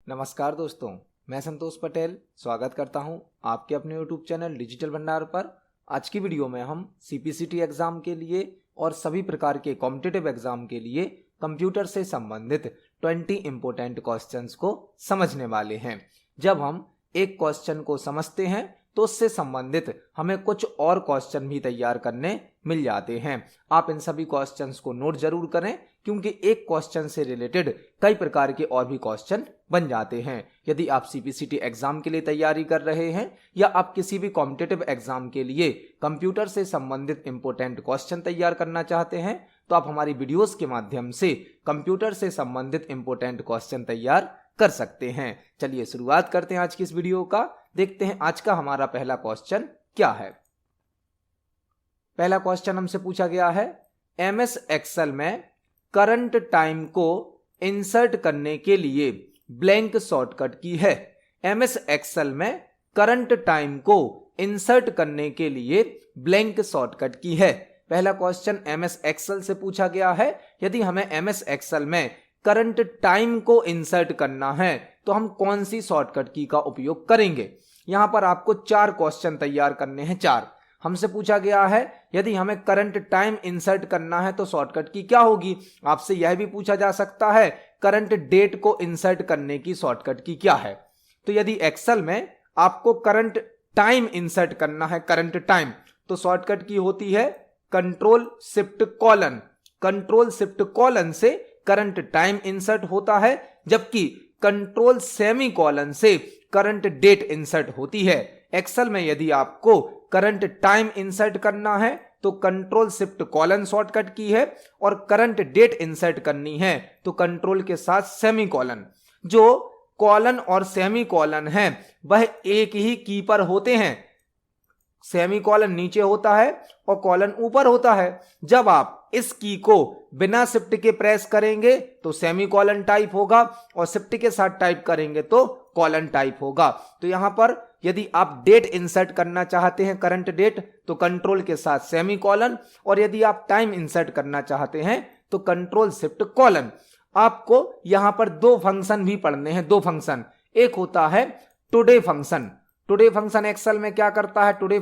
नमस्कार दोस्तों, मैं संतोष पटेल स्वागत करता हूं आपके अपने YouTube चैनल डिजिटल भंडार पर। आज की वीडियो में हम CPCT एग्जाम के लिए और सभी प्रकार के कॉम्पिटिटिव एग्जाम के लिए कंप्यूटर से संबंधित 20 इंपॉर्टेंट क्वेश्चंस को समझने वाले हैं। जब हम एक क्वेश्चन को समझते हैं तो उससे संबंधित हमें कुछ और क्वेश्चन भी तैयार करने मिल जाते हैं। आप इन सभी क्वेश्चंस को नोट जरूर करें क्योंकि एक क्वेश्चन से रिलेटेड कई प्रकार के और भी क्वेश्चन बन जाते हैं। यदि आप CPCT एग्जाम के लिए तैयारी कर रहे हैं या आप किसी भी कॉम्पिटिटिव एग्जाम के लिए कंप्यूटर से संबंधित इंपॉर्टेंट क्वेश्चन तैयार करना चाहते हैं तो आप हमारी वीडियोस के माध्यम से कंप्यूटर से संबंधित इंपॉर्टेंट क्वेश्चन तैयार कर सकते हैं। चलिए शुरुआत करते हैं आज की इस वीडियो का। देखते हैं आज का हमारा पहला क्वेश्चन क्या है। पहला क्वेश्चन हमसे पूछा गया है, MS एक्सेल में करंट टाइम को इंसर्ट करने के लिए ब्लैंक शॉर्टकट की है। MS एक्सेल में करंट टाइम को इंसर्ट करने के लिए ब्लैंक शॉर्टकट की है। पहला क्वेश्चन MS एक्सेल से पूछा गया है। यदि हमें MS एक्सेल में करंट टाइम को इंसर्ट करना है तो हम कौन सी शॉर्टकट की का उपयोग करेंगे। यहां पर आपको 4 क्वेश्चन तैयार करने हैं। 4 हमसे पूछा गया है, यदि हमें करंट टाइम इंसर्ट करना है तो शॉर्टकट की क्या होगी। आपसे यह भी पूछा जा सकता है, करंट डेट को इंसर्ट करने की शॉर्टकट की क्या है। तो यदि एक्सेल में आपको करंट टाइम इंसर्ट करना है, करंट टाइम, तो शॉर्टकट की होती है control shift colon. Control shift colon से करंट टाइम इंसर्ट होता है, जबकि कंट्रोल सेमी कॉलन से करंट डेट इंसर्ट होती है। एक्सेल में यदि आपको करंट टाइम इंसर्ट करना है तो कंट्रोल शिफ्ट कॉलन शॉर्टकट की है, और करंट डेट इंसर्ट करनी है तो कंट्रोल के साथ सेमी कॉलन। जो कॉलन और सेमी कॉलन है वह एक ही की पर होते हैं। सेमी कॉलन नीचे होता है और कॉलन ऊपर होता है। जब आप इस की को बिना शिफ्ट के प्रेस करेंगे तो सेमी कॉलन टाइप होगा, और शिफ्ट के साथ टाइप करेंगे तो कॉलन टाइप होगा। तो यहां पर यदि आप डेट इंसर्ट करना चाहते हैं, करंट डेट, तो कंट्रोल के साथ सेमी कॉलन, और यदि आप टाइम इंसर्ट करना चाहते हैं तो कंट्रोल शिफ्ट कॉलन। आपको यहां पर 2 फंक्शन भी पढ़ने हैं। 2 फंक्शन, एक होता है today function. Today function Excel में क्या करता है। टुडे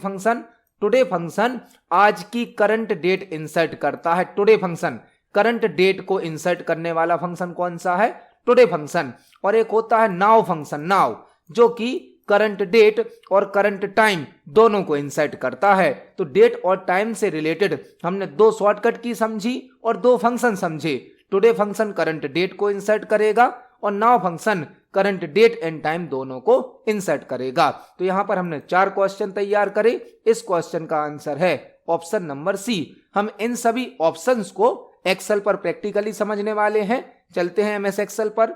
फंक्शन आज की करंट डेट इंसर्ट करता है। टुडे फंक्शन करंट डेट को इंसर्ट करने वाला फंक्शन कौन सा है, टुडे फंक्शन। और एक होता है नाउ फंक्शन, नाउ, जो कि करंट डेट और करंट टाइम दोनों को इंसर्ट करता है। तो डेट और टाइम से रिलेटेड हमने 2 शॉर्टकट की समझी और 2 फंक्शन समझे। टुडे फंक्शन करंट डेट को इंसर्ट करेगा और now function current date and time दोनों को इंसर्ट करेगा। तो यहां पर हमने 4 क्वेश्चन तैयार करे। इस क्वेश्चन का आंसर है ऑप्शन नंबर सी। हम इन सभी ऑप्शंस को एक्सेल पर प्रैक्टिकली समझने वाले हैं। चलते हैं MS एक्सेल पर।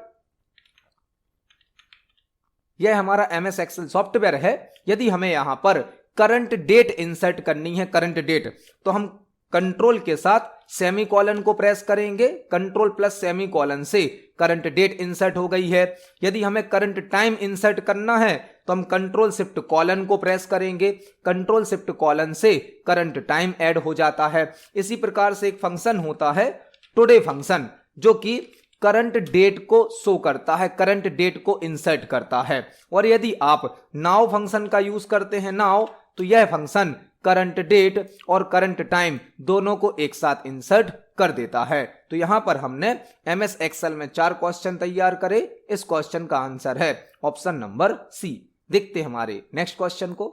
यह हमारा MS एक्सेल सॉफ्टवेयर है। यदि हमें यहां पर करंट डेट इंसर्ट करनी है, करंट डेट, तो हम कंट्रोल के साथ सेमी कॉलन को प्रेस करेंगे। कंट्रोल प्लस सेमी कॉलन से करंट डेट इंसर्ट हो गई है। यदि हमें करंट टाइम इंसर्ट करना है तो हम कंट्रोल शिफ्ट कॉलन को प्रेस करेंगे। कंट्रोल शिफ्ट कॉलन से करंट टाइम ऐड हो जाता है। इसी प्रकार से एक फंक्शन होता है टुडे फंक्शन, जो कि करंट डेट को शो करता है, करंट डेट को इंसर्ट करता है। और यदि आप नाउ फंक्शन का यूज करते हैं, नाउ, तो यह फंक्शन करंट डेट और करंट टाइम दोनों को एक साथ इंसर्ट कर देता है। तो यहां पर हमने MS एक्सेल में 4 क्वेश्चन तैयार करे। इस क्वेश्चन का आंसर है ऑप्शन नंबर सी। देखते हैं हमारे नेक्स्ट क्वेश्चन को।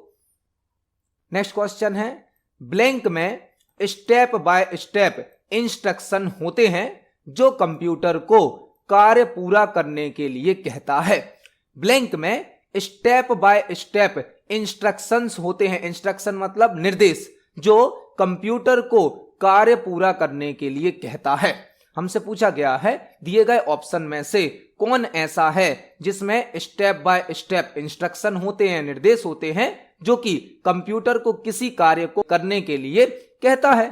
नेक्स्ट क्वेश्चन है, ब्लैंक में स्टेप बाय स्टेप इंस्ट्रक्शन होते हैं जो कंप्यूटर को कार्य पूरा करने के लिए कहता है। ब्लैंक में स्टेप बाय स्टेप इंस्ट्रक्शंस होते हैं। इंस्ट्रक्शन मतलब निर्देश, जो कंप्यूटर को कार्य पूरा करने के लिए कहता है। हमसे पूछा गया है, दिए गए ऑप्शन में से कौन ऐसा है जिसमें स्टेप बाय स्टेप इंस्ट्रक्शन होते हैं, निर्देश होते हैं, जो कि कंप्यूटर को किसी कार्य को करने के लिए कहता है।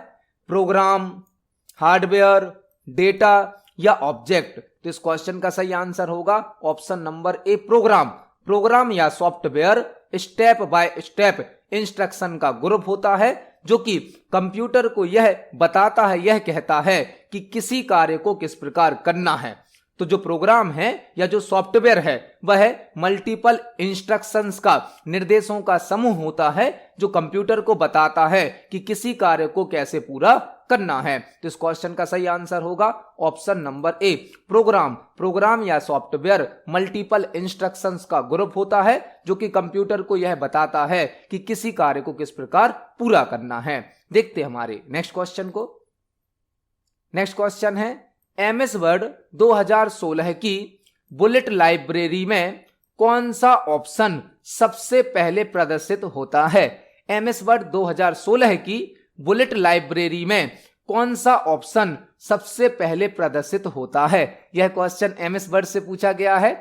प्रोग्राम, हार्डवेयर, डेटा या ऑब्जेक्ट। तो इस क्वेश्चन का सही आंसर होगा option number A, program. Program या software step by step instruction का ग्रुप होता है, जो कि कंप्यूटर को यह बताता है, यह कहता है कि किसी कार्य को किस प्रकार करना है। तो जो प्रोग्राम है या जो सॉफ्टवेयर है वह मल्टीपल इंस्ट्रक्शंस का, निर्देशों का समूह होता है जो कंप्यूटर को बताता है कि किसी कार्य को कैसे पूरा करना है। तो इस क्वेश्चन का सही आंसर होगा option number A, program. Program या सॉफ्टवेयर मल्टीपल इंस्ट्रक्शंस का ग्रुप होता है जो कि कंप्यूटर को यह बताता है कि किसी कार्य को किस प्रकार पूरा करना है। देखते हैं हमारे नेक्स्ट क्वेश्चन को। नेक्स्ट क्वेश्चन है, एमएस वर्ड 2016 की बुलेट लाइब्रेरी में कौन सा ऑप्शन सबसे पहले प्रदर्शित होता है? एमएस वर्ड 2016 की बुलेट लाइब्रेरी में कौन सा ऑप्शन सबसे पहले प्रदर्शित होता है? यह क्वेश्चन एमएस वर्ड से पूछा गया है।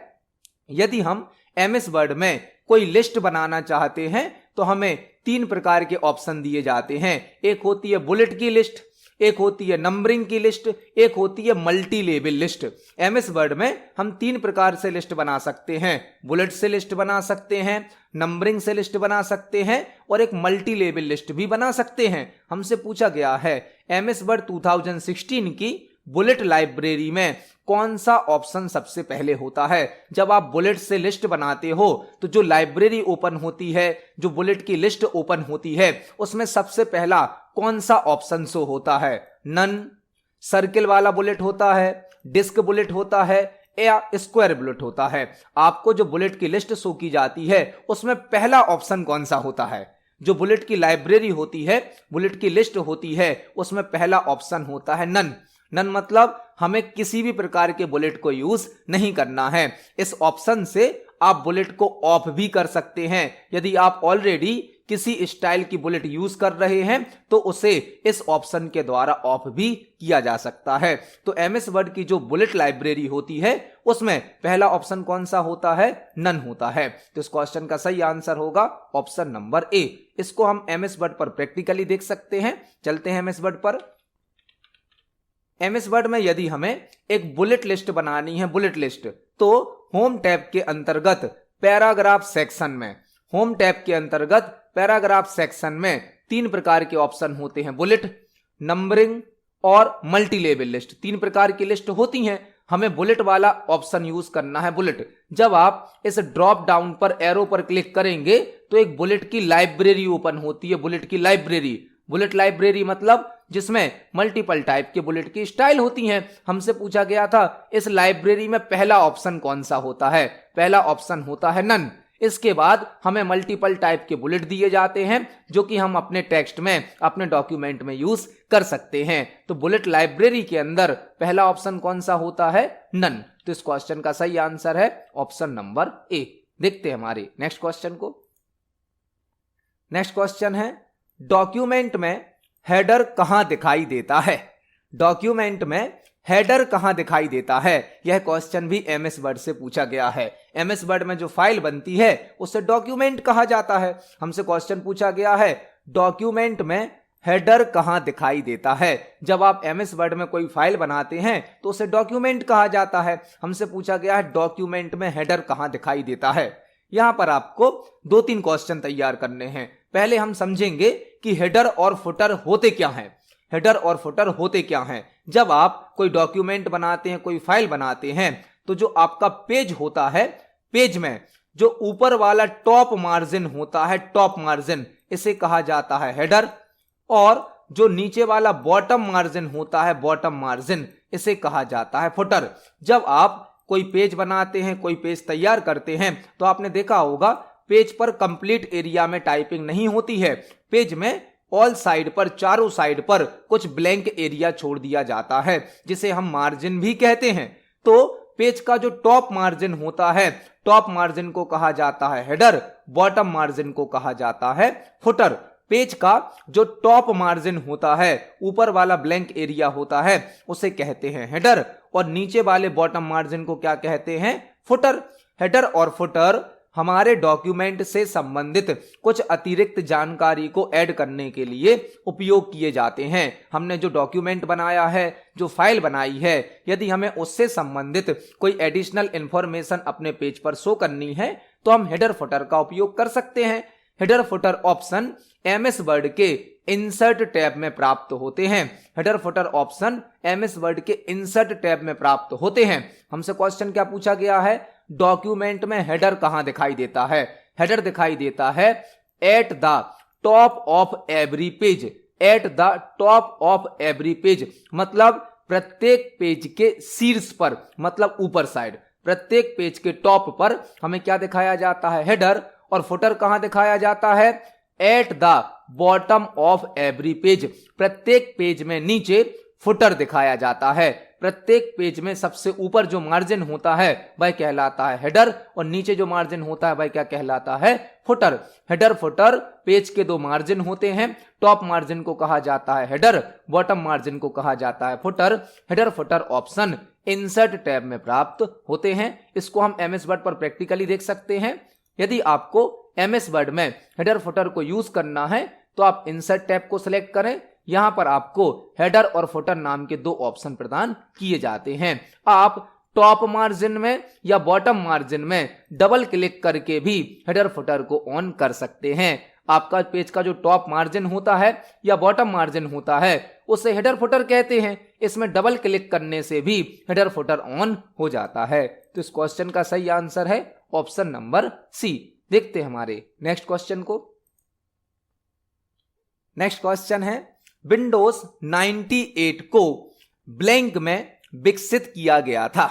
यदि हम एमएस वर्ड में कोई लिस्ट बनाना चाहते हैं तो हमें 3 प्रकार के ऑप्शन दिए जाते हैं। एक होती है बुलेट की लिस्ट, एक होती है नंबरिंग की लिस्ट, एक होती है multi level list. MS word में हम 3 प्रकार से लिस्ट बना सकते हैं। बुलेट से लिस्ट बना सकते हैं, नंबरिंग से लिस्ट बना सकते हैं और एक मल्टी लेवल लिस्ट भी बना सकते हैं। हमसे पूछा गया है एमएस वर्ड 2016 की बुलेट लाइब्रेरी में कौन सा ऑप्शन सबसे पहले होता है? जब आप बुलेट से लिस्ट बनाते हो तो जो लाइब्रेरी ओपन होती है, जो बुलेट की लिस्ट ओपन होती है, उसमें सबसे पहला कौन सा ऑप्शन शो होता है? नन, सर्किल वाला बुलेट होता है, डिस्क बुलेट होता है या स्क्वायर बुलेट होता है? आपको जो बुलेट की लिस्ट शो की जाती है उसमें पहला ऑप्शन कौन सा होता है? जो बुलेट की लाइब्रेरी होती है, बुलेट की लिस्ट होती है, उसमें पहला ऑप्शन होता है नन। नन मतलब हमें किसी भी प्रकार के बुलेट को यूज नहीं करना है। इस ऑप्शन से आप बुलेट को ऑफ भी कर सकते हैं। यदि आप ऑलरेडी किसी स्टाइल की बुलेट यूज कर रहे हैं तो उसे इस ऑप्शन के द्वारा ऑफ भी किया जा सकता है। तो एमएस वर्ड की जो बुलेट लाइब्रेरी होती है उसमें पहला ऑप्शन कौन सा होता है? नन होता है। तो इस क्वेश्चन का सही आंसर होगा ऑप्शन नंबर ए। इसको हम एमएस वर्ड पर प्रैक्टिकली देख सकते हैं। चलते हैं एमएस वर्ड पर। एमएस वर्ड में यदि हमें एक बुलेट लिस्ट बनानी है, बुलेट लिस्ट, तो होम टैब के अंतर्गत पैराग्राफ सेक्शन में, होम टैब के अंतर्गत पैराग्राफ सेक्शन में 3 प्रकार के ऑप्शन होते हैं, बुलेट, नंबरिंग और मल्टी लेवल लिस्ट। 3 प्रकार की लिस्ट होती हैं। हमें बुलेट वाला ऑप्शन यूज करना है, बुलेट। जब आप इस ड्रॉप डाउन पर एरो पर क्लिक करेंगे तो एक बुलेट की लाइब्रेरी ओपन होती है, बुलेट की लाइब्रेरी। बुलेट लाइब्रेरी मतलब जिसमें मल्टीपल टाइप के बुलेट की स्टाइल होती हैं। हमसे पूछा गया था इस लाइब्रेरी में पहला ऑप्शन कौन सा होता है? पहला ऑप्शन होता है नन। इसके बाद हमें मल्टीपल टाइप के बुलेट दिए जाते हैं जो कि हम अपने टेक्स्ट में, अपने डॉक्यूमेंट में यूज कर सकते हैं। तो बुलेट लाइब्रेरी के अंदर पहला ऑप्शन कौन सा होता है? नन। तो इस क्वेश्चन का सही आंसर है ऑप्शन नंबर ए। देखते हैं हमारे नेक्स्ट क्वेश्चन को। नेक्स्ट क्वेश्चन है, डॉक्यूमेंट में हेडर कहां दिखाई देता है? डॉक्यूमेंट में हेडर कहां दिखाई देता है? यह क्वेश्चन भी एमएस वर्ड से पूछा गया है। एमएस वर्ड में जो फाइल बनती है उसे डॉक्यूमेंट कहा जाता है। हमसे क्वेश्चन पूछा गया है डॉक्यूमेंट में हेडर कहां दिखाई देता है? जब आप एमएस वर्ड में कोई फाइल बनाते हैं तो उसे डॉक्यूमेंट कहा जाता है। हमसे पूछा गया है डॉक्यूमेंट में हेडर कहां दिखाई देता है। यहां पर आपको 2-3 क्वेश्चन तैयार करने हैं। पहले हम समझेंगे कि हेडर और फुटर होते क्या हैं। हेडर और फुटर होते क्या हैं? जब आप कोई डॉक्यूमेंट बनाते हैं, कोई फाइल बनाते हैं, तो जो आपका पेज होता है, पेज में जो ऊपर वाला टॉप मार्जिन होता है, टॉप मार्जिन, इसे कहा जाता है हेडर। और जो नीचे वाला बॉटम मार्जिन होता है, बॉटम मार्जिन, इसे कहा जाता है फुटर। जब आप कोई पेज बनाते हैं, कोई पेज तैयार करते हैं, तो आपने देखा होगा पेज पर कंप्लीट एरिया में टाइपिंग नहीं होती है। पेज में ऑल साइड पर, चारों साइड पर कुछ ब्लैंक एरिया छोड़ दिया जाता है जिसे हम मार्जिन भी कहते हैं। तो पेज का जो टॉप मार्जिन होता है, टॉप मार्जिन को कहा जाता है हेडर, बॉटम मार्जिन को कहा जाता है फुटर। पेज का जो टॉप मार्जिन होता है, ऊपर वाला ब्लैंक एरिया होता है, उसे कहते हैं हेडर, और नीचे वाले बॉटम मार्जिन को क्या कहते हैं? फुटर। हेडर और फुटर हमारे डॉक्यूमेंट से संबंधित कुछ अतिरिक्त जानकारी को ऐड करने के लिए उपयोग किए जाते हैं। हमने जो डॉक्यूमेंट बनाया है, जो फाइल बनाई है, यदि हमें उससे संबंधित कोई एडिशनल इंफॉर्मेशन अपने पेज पर शो करनी है तो हम हेडर फुटर का उपयोग कर सकते हैं। Header footer option MS word के इंसर्ट टैब में प्राप्त होते हैं। Header footer option MS word के इंसर्ट टैब में प्राप्त होते हैं। हमसे क्वेश्चन क्या पूछा गया है, डॉक्यूमेंट में हेडर कहां दिखाई देता है? हेडर दिखाई देता है at the top of every page. At the top of every page मतलब प्रत्येक पेज के शीर्ष पर, मतलब ऊपर साइड। प्रत्येक पेज के टॉप पर हमें क्या दिखाया जाता है? हेडर। और फुटर कहां दिखाया जाता है? At the bottom of every page. प्रत्येक पेज में नीचे फुटर दिखाया जाता है। प्रत्येक पेज में सबसे ऊपर जो मार्जिन होता है वह कहलाता है हेडर, और नीचे जो मार्जिन होता है वह क्या कहलाता है? फुटर। हेडर फुटर पेज के दो मार्जिन होते हैं। टॉप मार्जिन को कहा जाता है हेडर, बॉटम मार्जिन को कहा जाता है footer. Header footer option insert tab में प्राप्त होते हैं। इसको हम एमएस वर्ड पर प्रैक्टिकली देख सकते हैं। यदि आपको एमएस वर्ड में हेडर फुटर को यूज करना है तो आप इंसर्ट टैब को सिलेक्ट करें। यहां पर आपको हेडर और फुटर नाम के दो ऑप्शन प्रदान किए जाते हैं। आप टॉप मार्जिन में या बॉटम मार्जिन में डबल क्लिक करके भी हेडर फुटर को ऑन कर सकते हैं। आपका पेज का जो टॉप मार्जिन होता है या बॉटम मार्जिन होता है उसे हेडर फुटर कहते हैं। इसमें डबल क्लिक करने से भी हेडर फुटर ऑन हो जाता है। तो इस क्वेश्चन का सही आंसर है ऑप्शन नंबर सी। देखते हैं हमारे नेक्स्ट क्वेश्चन को। नेक्स्ट क्वेश्चन है, विंडोज 98 को ब्लैंक में विकसित किया गया था।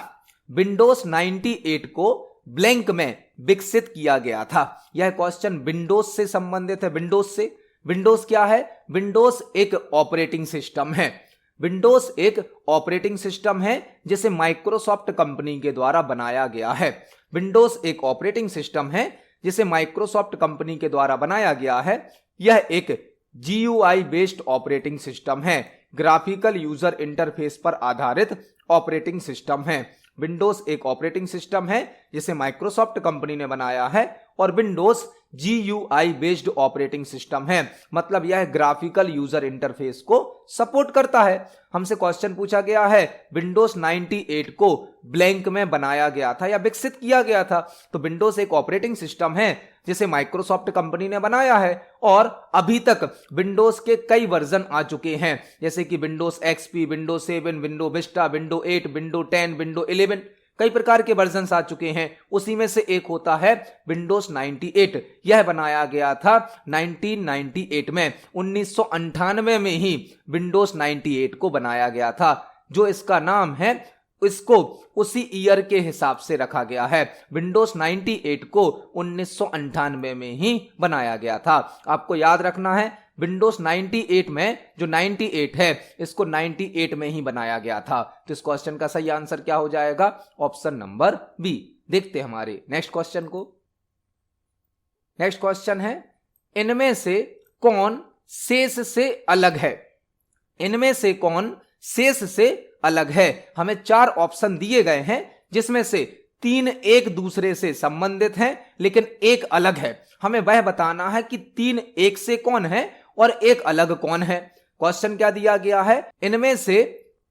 विंडोज 98 को ब्लैंक में विकसित किया गया था। यह क्वेश्चन विंडोज से संबंधित है। विंडोज से, विंडोज क्या है? विंडोज एक ऑपरेटिंग सिस्टम है। विंडोज एक ऑपरेटिंग सिस्टम है जिसे माइक्रोसॉफ्ट कंपनी के द्वारा बनाया गया है। विंडोज एक ऑपरेटिंग सिस्टम है जिसे माइक्रोसॉफ्ट कंपनी के द्वारा बनाया गया है। यह एक GUI बेस्ड ऑपरेटिंग सिस्टम है। ग्राफिकल यूजर इंटरफेस पर आधारित ऑपरेटिंग सिस्टम है। विंडोज एक ऑपरेटिंग सिस्टम है जिसे माइक्रोसॉफ्ट कंपनी ने बनाया है, और Windows GUI based operating system है, मतलब यह ग्राफिकल यूजर इंटरफेस को सपोर्ट करता है। हमसे क्वेश्चन पूछा गया है विंडोज 98 को ब्लैंक में बनाया गया था या विकसित किया गया था। तो विंडोज एक ऑपरेटिंग सिस्टम है जिसे माइक्रोसॉफ्ट कंपनी ने बनाया है, और अभी तक विंडोज के कई वर्जन आ चुके हैं, जैसे कि Windows XP, Windows 7, window Vista, window 8, window 10, window 11, कई प्रकार के वर्जन आ चुके हैं। उसी में से एक होता है विंडोज 98। यह बनाया गया था 1998 में। 1998 में ही विंडोज 98 को बनाया गया था। जो इसका नाम है इसको उसी ईयर के हिसाब से रखा गया है। विंडोज 98 को 1998 में ही बनाया गया था। आपको याद रखना है विंडोज 98 में जो 98 है इसको 98 में ही बनाया गया था। तो इस क्वेश्चन का सही आंसर क्या हो जाएगा? Option number B. देखते हैं हमारे नेक्स्ट क्वेश्चन को। नेक्स्ट क्वेश्चन है, इनमें से कौन शेष से अलग है? इनमें से कौन शेष से अलग है? हमें 4 ऑप्शन दिए गए हैं जिसमें से 3 एक दूसरे से संबंधित हैं लेकिन एक अलग है। हमें वह बताना है कि 3 एक से कौन है और एक अलग कौन है। क्वेश्चन क्या दिया गया है? इनमें से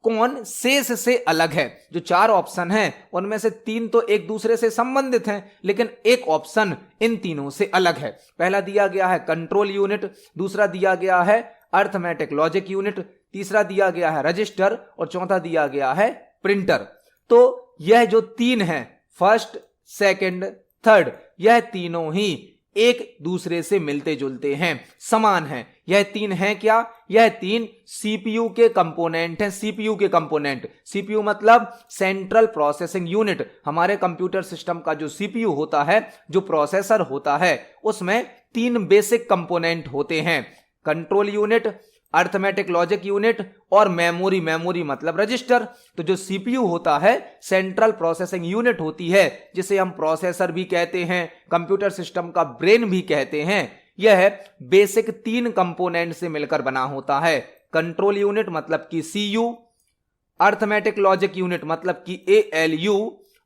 कौन शेष से अलग है? जो 4 ऑप्शन हैं उनमें से 3 तो एक दूसरे से संबंधित हैं लेकिन एक ऑप्शन इन तीनों से अलग है। पहला दिया गया है कंट्रोल यूनिट, दूसरा दिया गया है अर्थमेटिक लॉजिक यूनिट, तीसरा दिया गया है रजिस्टर, और चौथा दिया गया है प्रिंटर। तो यह जो 3 है, फर्स्ट, सेकंड, थर्ड, यह तीनों ही एक दूसरे से मिलते जुलते हैं, समान हैं। यह 3 हैं क्या? यह 3 CPU के कंपोनेंट हैं। CPU के कंपोनेंट, CPU मतलब सेंट्रल प्रोसेसिंग यूनिट। हमारे कंप्यूटर सिस्टम का जो CPU होता है, जो प्रोसेसर होता है, उसमें 3 बेसिक कंपोनेंट होते हैं, control unit, arithmetic logic unit और मेमोरी। मेमोरी मतलब रजिस्टर। तो जो CPU होता है, सेंट्रल प्रोसेसिंग यूनिट होती है, जिसे हम प्रोसेसर भी कहते हैं, कंप्यूटर सिस्टम का ब्रेन भी कहते हैं, यह बेसिक 3 कंपोनेंट से मिलकर बना होता है। कंट्रोल यूनिट मतलब कि CU, अर्थमेटिक लॉजिक यूनिट मतलब कि ALU,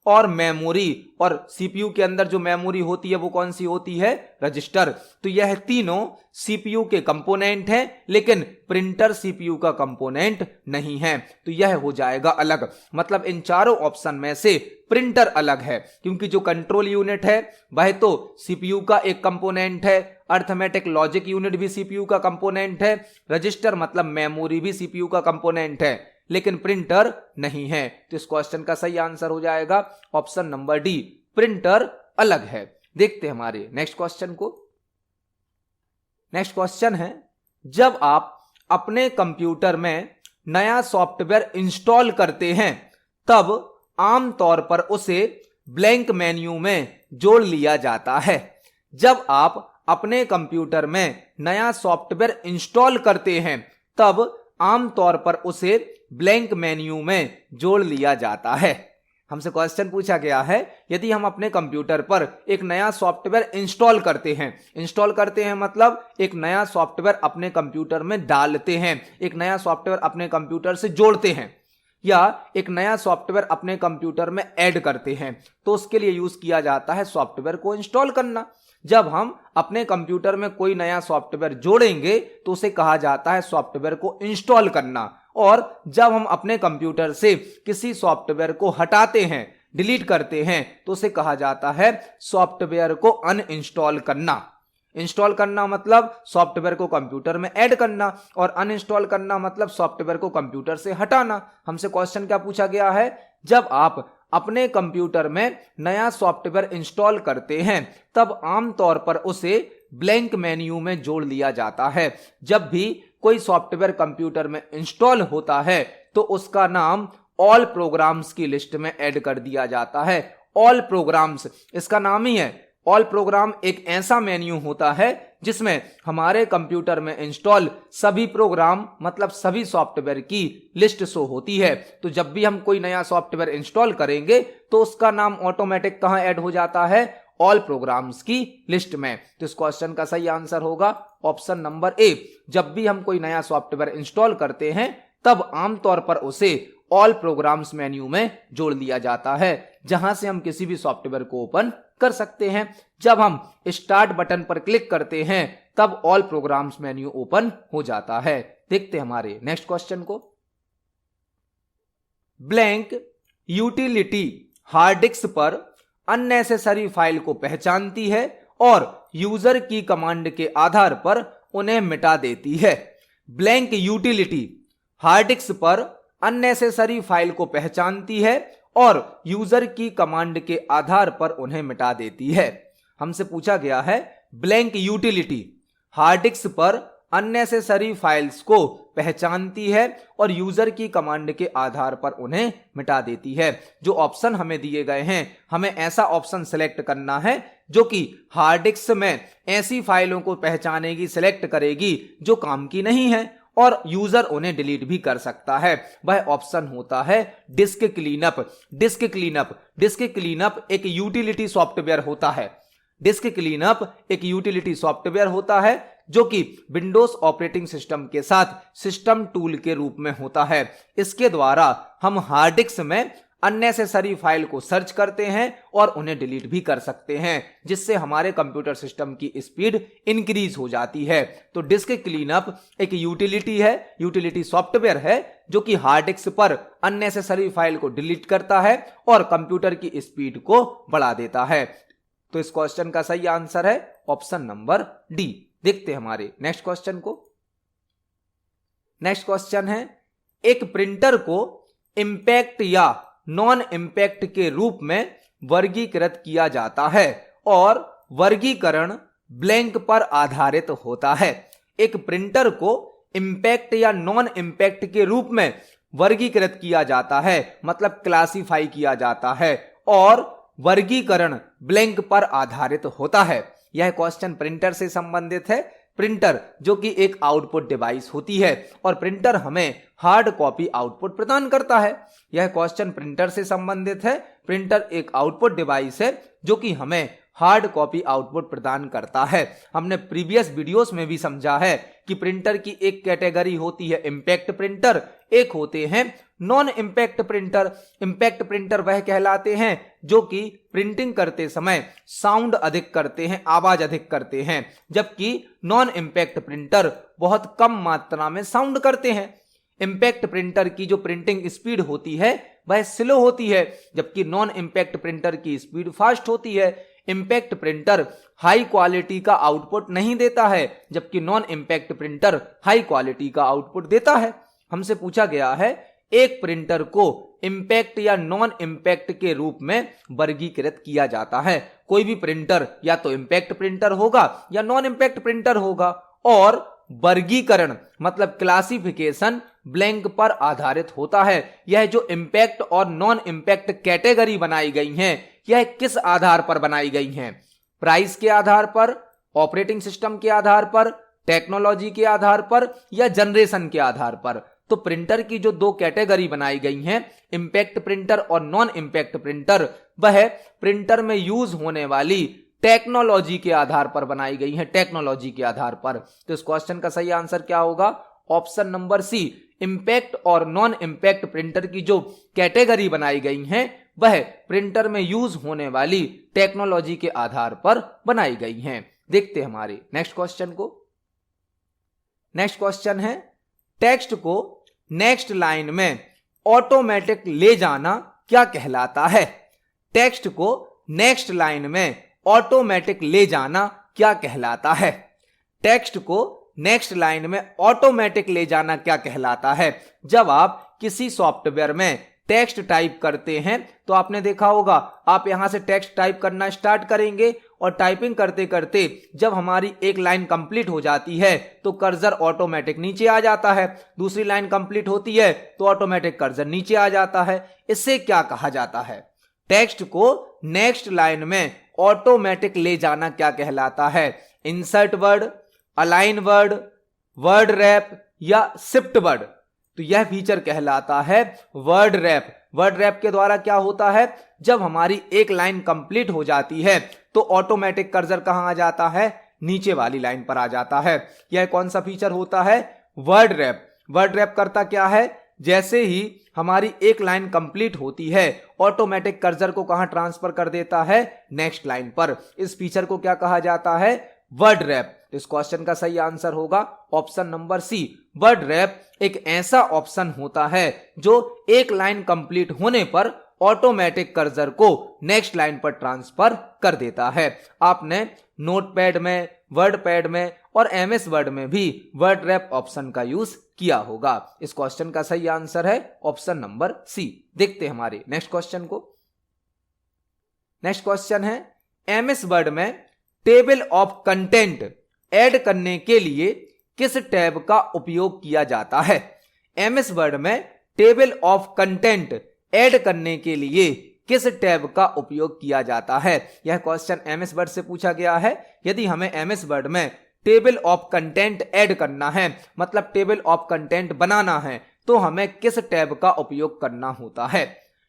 और मेमोरी, और सीपीयू के अंदर जो मेमोरी होती है वो कौन सी होती है, रजिस्टर। तो यह तीनों सीपीयू के कंपोनेंट हैं, लेकिन प्रिंटर सीपीयू का कंपोनेंट नहीं है, तो यह हो जाएगा अलग। मतलब इन चारों ऑप्शन में से प्रिंटर अलग है, क्योंकि जो कंट्रोल यूनिट है वह तो सीपीयू का एक कंपोनेंट है, अर्थमेटिक लॉजिक यूनिट भी सीपीयू का कंपोनेंट है, रजिस्टर मतलब मेमोरी भी सीपीयू का कंपोनेंट है, लेकिन प्रिंटर नहीं है। तो इस क्वेश्चन का सही आंसर हो जाएगा ऑप्शन नंबर डी, प्रिंटर अलग है। देखते हैं हमारे नेक्स्ट क्वेश्चन को। नेक्स्ट क्वेश्चन है, जब आप अपने कंप्यूटर में नया सॉफ्टवेयर इंस्टॉल करते हैं तब आमतौर पर उसे ब्लैंक मेन्यू में जोड़ लिया जाता है। जब आप अपने कंप्यूटर में नया सॉफ्टवेयर इंस्टॉल करते हैं तब आमतौर पर उसे ब्लैंक मेन्यू में जोड़ लिया जाता है। हमसे क्वेश्चन पूछा गया है, यदि हम अपने कंप्यूटर पर एक नया सॉफ्टवेयर इंस्टॉल करते हैं मतलब एक नया सॉफ्टवेयर अपने कंप्यूटर में डालते हैं, एक नया सॉफ्टवेयर अपने कंप्यूटर से जोड़ते हैं, या एक नया सॉफ्टवेयर अपने कंप्यूटर में ऐड करते हैं, तो उसके लिए यूज किया जाता है सॉफ्टवेयर को इंस्टॉल करना। जब हम अपने कंप्यूटर में कोई नया सॉफ्टवेयर जोड़ेंगे तो उसे कहा जाता है सॉफ्टवेयर को इंस्टॉल करना, और जब हम अपने कंप्यूटर से किसी सॉफ्टवेयर को हटाते हैं, डिलीट करते हैं, तो उसे कहा जाता है सॉफ्टवेयर को अनइंस्टॉल करना। इंस्टॉल करना मतलब सॉफ्टवेयर को कंप्यूटर में ऐड करना, और अनइंस्टॉल करना मतलब सॉफ्टवेयर को कंप्यूटर से हटाना। हमसे क्वेश्चन क्या पूछा गया है, जब आप अपने कंप्यूटर में नया सॉफ्टवेयर इंस्टॉल करते हैं तब आमतौर पर उसे ब्लैंक मेन्यू में जोड़ लिया जाता है। जब भी कोई सॉफ्टवेयर कंप्यूटर में इंस्टॉल होता है तो उसका नाम ऑल प्रोग्राम्स की लिस्ट में ऐड कर दिया जाता है। ऑल प्रोग्राम्स इसका नाम ही है। ऑल प्रोग्राम एक ऐसा मेन्यू होता है जिसमें हमारे कंप्यूटर में इंस्टॉल सभी प्रोग्राम मतलब सभी सॉफ्टवेयर की लिस्ट शो होती है। तो जब भी हम कोई नया सॉफ्टवेयर इंस्टॉल करेंगे तो उसका नाम ऑटोमेटिक कहां ऐड हो जाता है, ऑल प्रोग्राम्स की लिस्ट में। तो इस क्वेश्चन का सही आंसर होगा ऑप्शन नंबर ए। जब भी हम कोई नया सॉफ्टवेयर इंस्टॉल करते हैं तब आमतौर पर उसे ऑल प्रोग्राम्स मेन्यू में जोड़ लिया जाता है, जहां से हम किसी भी सॉफ्टवेयर को ओपन कर सकते हैं। जब हम स्टार्ट बटन पर क्लिक करते हैं तब ऑल प्रोग्राम्स मेन्यू ओपन हो जाता है। देखते हैं हमारे नेक्स्ट क्वेश्चन को। ब्लैंक यूटिलिटी हार्ड डिस्क पर अननेसेसरी फाइल को पहचानती है और यूजर की कमांड के आधार पर उन्हें मिटा देती है। ब्लैंक यूटिलिटी हार्ड डिस्क पर अननेसेसरी फाइल को पहचानती है और यूजर की कमांड के आधार पर उन्हें मिटा देती है। हमसे पूछा गया है, ब्लैंक यूटिलिटी हार्ड डिस्क पर अननेसेसरी फाइल्स को पहचानती है और यूजर की कमांड के आधार पर उन्हें मिटा देती है। जो ऑप्शन हमें दिए गए हैं, हमें ऐसा ऑप्शन सिलेक्ट करना है जो कि हार्ड डिस्क में ऐसी फाइलों को पहचानेगी, सिलेक्ट करेगी जो काम की नहीं है और यूजर उन्हें डिलीट भी कर सकता है। वह ऑप्शन होता है डिस्क क्लीनअप। डिस्क क्लीनअप एक यूटिलिटी सॉफ्टवेयर होता है। डिस्क क्लीनअप एक यूटिलिटी सॉफ्टवेयर होता है जो कि विंडोज ऑपरेटिंग सिस्टम के साथ सिस्टम टूल के रूप में होता है। इसके द्वारा हम हार्ड डिस्क में अननेसेसरी फाइल को सर्च करते हैं और उन्हें डिलीट भी कर सकते हैं, जिससे हमारे कंप्यूटर सिस्टम की स्पीड इंक्रीज हो जाती है। तो डिस्क क्लीनअप एक यूटिलिटी सॉफ्टवेयर है जो कि हार्ड डिस्क पर अननेसेसरी फाइल को डिलीट करता है और कंप्यूटर की स्पीड को बढ़ा देता है। तो इस क्वेश्चन का सही आंसर है ऑप्शन नंबर डी। देखते हैं हमारे नेक्स्ट क्वेश्चन को। नेक्स्ट क्वेश्चन है, एक प्रिंटर को इंपैक्ट या नॉन इंपैक्ट के रूप में वर्गीकृत किया जाता है और वर्गीकरण ब्लैंक पर आधारित होता है। एक प्रिंटर को इंपैक्ट या नॉन इंपैक्ट के रूप में वर्गीकृत किया जाता है, मतलब क्लासिफाई किया जाता है, और वर्गीकरण ब्लैंक पर आधारित होता है। यह क्वेश्चन प्रिंटर से संबंधित है। प्रिंटर जो कि एक आउटपुट डिवाइस होती है और प्रिंटर हमें हार्ड कॉपी आउटपुट प्रदान करता है। यह क्वेश्चन प्रिंटर से संबंधित है। प्रिंटर एक आउटपुट डिवाइस है जो कि हमें हार्ड कॉपी आउटपुट प्रदान करता है। हमने प्रीवियस वीडियोस में भी समझा है कि प्रिंटर की एक कैटेगरी होती है इंपैक्ट प्रिंटर, एक होते हैं non impact printer, impact printer वह कहलाते हैं जो कि प्रिंटिंग करते समय साउंड अधिक करते हैं, आवाज अधिक करते हैं, जबकि नॉन इम्पैक्ट प्रिंटर बहुत कम मात्रा में साउंड करते हैं। इम्पैक्ट प्रिंटर की जो प्रिंटिंग स्पीड होती है वह स्लो होती है, जबकि नॉन इम्पैक्ट प्रिंटर की स्पीड फास्ट होती है। इम्पैक्ट प्रिंटर हाई क्वालिटी का आउटपुट नहीं देता है, जबकि non impact printer high quality का आउटपुट देता है। हमसे पूछा गया है एक प्रिंटर को इम्पैक्ट या नॉन इम्पैक्ट के रूप में वर्गीकृत किया जाता है। कोई भी प्रिंटर या तो इम्पैक्ट प्रिंटर होगा या नॉन इम्पैक्ट प्रिंटर होगा, और वर्गीकरण मतलब क्लासिफिकेशन ब्लैंक पर आधारित होता है। यह जो इम्पैक्ट और नॉन इम्पैक्ट कैटेगरी बनाई गई हैं, यह किस आधार पर बनाई गई हैं? प्राइस के आधार पर, ऑपरेटिंग सिस्टम के आधार पर, टेक्नोलॉजी के आधार पर या जनरेशन के आधार पर? तो प्रिंटर की जो दो कैटेगरी बनाई गई हैं, इम्पैक्ट प्रिंटर और नॉन इम्पैक्ट प्रिंटर, वह प्रिंटर में यूज होने वाली टेक्नोलॉजी के आधार पर बनाई गई है, टेक्नोलॉजी के आधार पर। तो इस क्वेश्चन का सही आंसर क्या होगा? Option number C. इम्पैक्ट और नॉन इम्पैक्ट प्रिंटर की जो कैटेगरी बनाई गई हैं वह प्रिंटर में यूज होने वाली टेक्नोलॉजी के आधार पर बनाई गई हैं। देखते हैं हमारे नेक्स्ट क्वेश्चन को। नेक्स्ट क्वेश्चन है, टेक्स्ट को नेक्स्ट लाइन में ऑटोमेटिक ले जाना क्या कहलाता है? टेक्स्ट को नेक्स्ट लाइन में ऑटोमेटिक ले जाना क्या कहलाता है? टेक्स्ट को नेक्स्ट लाइन में ऑटोमेटिक ले जाना क्या कहलाता है? जब आप किसी सॉफ्टवेयर में टेक्स्ट टाइप करते हैं तो आपने देखा होगा, आप यहां से टेक्स्ट टाइप करना स्टार्ट करेंगे और टाइपिंग करते करते जब हमारी एक लाइन कंप्लीट हो जाती है तो कर्सर ऑटोमेटिक नीचे आ जाता है, दूसरी लाइन कंप्लीट होती है तो ऑटोमेटिक कर्सर नीचे आ जाता है। इससे क्या कहा जाता है? टेक्स्ट को नेक्स्ट लाइन में ऑटोमेटिक ले जाना क्या कहलाता है? Insert word, align word, word rap या शिफ्ट वर्ड? तो यह फीचर कहलाता है वर्ड रैप। वर्ड रैप के द्वारा क्या होता है, जब हमारी एक लाइन कंप्लीट हो जाती है तो ऑटोमेटिक कर्सर कहां आ जाता है? नीचे वाली लाइन पर आ जाता है। यह कौन सा फीचर होता है? Word rap. वर्ड रैप करता क्या है, जैसे ही हमारी एक लाइन कंप्लीट होती है ऑटोमेटिक कर्सर को कहां ट्रांसफर कर देता है? नेक्स्ट लाइन पर। इस फीचर को क्या कहा जाता है? Word rap. इस क्वेश्चन का सही आंसर होगा option number C. Word wrap एक ऐसा ऑप्शन होता है जो एक लाइन कंप्लीट होने पर ऑटोमेटिक कर्सर को नेक्स्ट लाइन पर ट्रांसफर कर देता है। आपने नोटपैड में, वर्डपैड में और एमएस वर्ड में भी वर्ड रैप ऑप्शन का यूज किया होगा। इस क्वेश्चन का सही आंसर है ऑप्शन नंबर सी। देखते हैं हमारे नेक्स्ट क्वेश्चन को। नेक्स्ट क्वेश्चन है, एमएस वर्ड में टेबल ऑफ कंटेंट ऐड करने के लिए किस टैब का उपयोग किया जाता है? एमएस वर्ड में टेबल ऑफ कंटेंट ऐड करने के लिए किस टैब का उपयोग किया जाता है? यह क्वेश्चन एमएस वर्ड से पूछा गया है। यदि हमें एमएस वर्ड में टेबल ऑफ कंटेंट ऐड करना है, मतलब टेबल ऑफ कंटेंट बनाना है, तो हमें किस टैब का उपयोग करना होता है?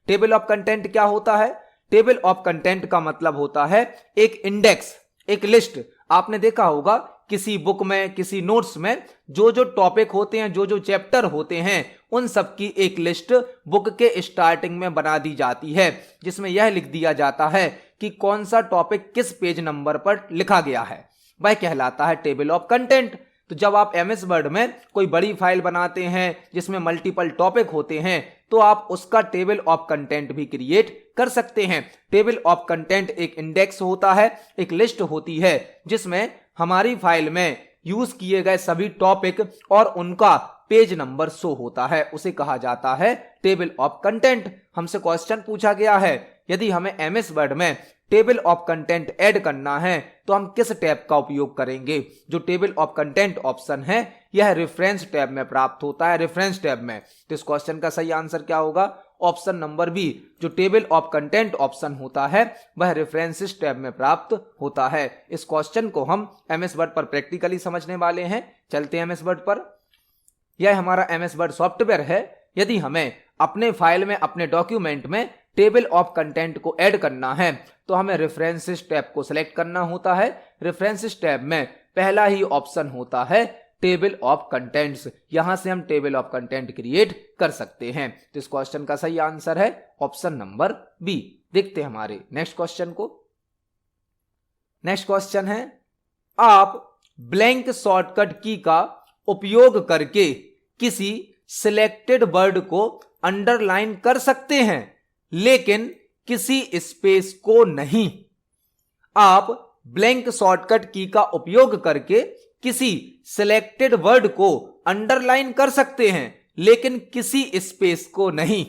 टेबल ऑफ कंटेंट क्या होता है? टेबल ऑफ कंटेंट का मतलब होता है एक इंडेक्स, एक लिस्ट। आपने देखा होगा किसी बुक में, किसी नोट्स में जो जो टॉपिक होते हैं, जो जो चैप्टर होते हैं, उन सब की एक लिस्ट बुक के स्टार्टिंग में बना दी जाती है, जिसमें यह लिख दिया जाता है कि कौन सा टॉपिक किस पेज नंबर पर लिखा गया है। वह कहलाता है टेबल ऑफ कंटेंट। तो जब आप एमएस वर्ड में कोई बड़ी फाइल बनाते हैं जिसमें मल्टीपल टॉपिक होते हैं तो आप उसका टेबल ऑफ कंटेंट भी क्रिएट कर सकते हैं। टेबल ऑफ कंटेंट एक इंडेक्स होता है, एक लिस्ट होती है जिसमें हमारी फाइल में यूज किए गए सभी टॉपिक और उनका पेज नंबर शो होता है, उसे कहा जाता है टेबल ऑफ कंटेंट। हमसे क्वेश्चन पूछा गया है, यदि हमें एमएस वर्ड में टेबल ऑफ कंटेंट ऐड करना है तो हम किस टैब का उपयोग करेंगे? जो टेबल ऑफ कंटेंट ऑप्शन है यह रेफरेंस टैब में प्राप्त होता है, रेफरेंस टैब में। तो इस क्वेश्चन का सही आंसर क्या होगा? Option number B. जो टेबल ऑफ कंटेंट ऑप्शन होता है वह रेफरेंसेस टैब में प्राप्त होता है। इस क्वेश्चन को हम एमएस वर्ड पर प्रैक्टिकली समझने वाले हैं। चलते हैं एमएस वर्ड पर। यह हमारा एमएस वर्ड सॉफ्टवेयर है। यदि हमें अपने फाइल में, अपने डॉक्यूमेंट में टेबल ऑफ कंटेंट को ऐड करना है तो हमें रेफरेंसेस टैब को सिलेक्ट करना होता है। रेफरेंसेस टैब में पहला ही ऑप्शन होता है टेबल ऑफ कंटेंट्स। यहां से हम टेबल ऑफ कंटेंट क्रिएट कर सकते हैं। तो इस क्वेश्चन का सही आंसर है ऑप्शन नंबर बी। देखते हैं हमारे नेक्स्ट क्वेश्चन को। नेक्स्ट क्वेश्चन है, आप ब्लैंक शॉर्टकट की का उपयोग करके किसी सिलेक्टेड वर्ड को अंडरलाइन कर सकते हैं लेकिन किसी स्पेस को नहीं। आप ब्लैंक शॉर्टकट की का उपयोग करके किसी सिलेक्टेड वर्ड को अंडरलाइन कर सकते हैं लेकिन किसी स्पेस को नहीं।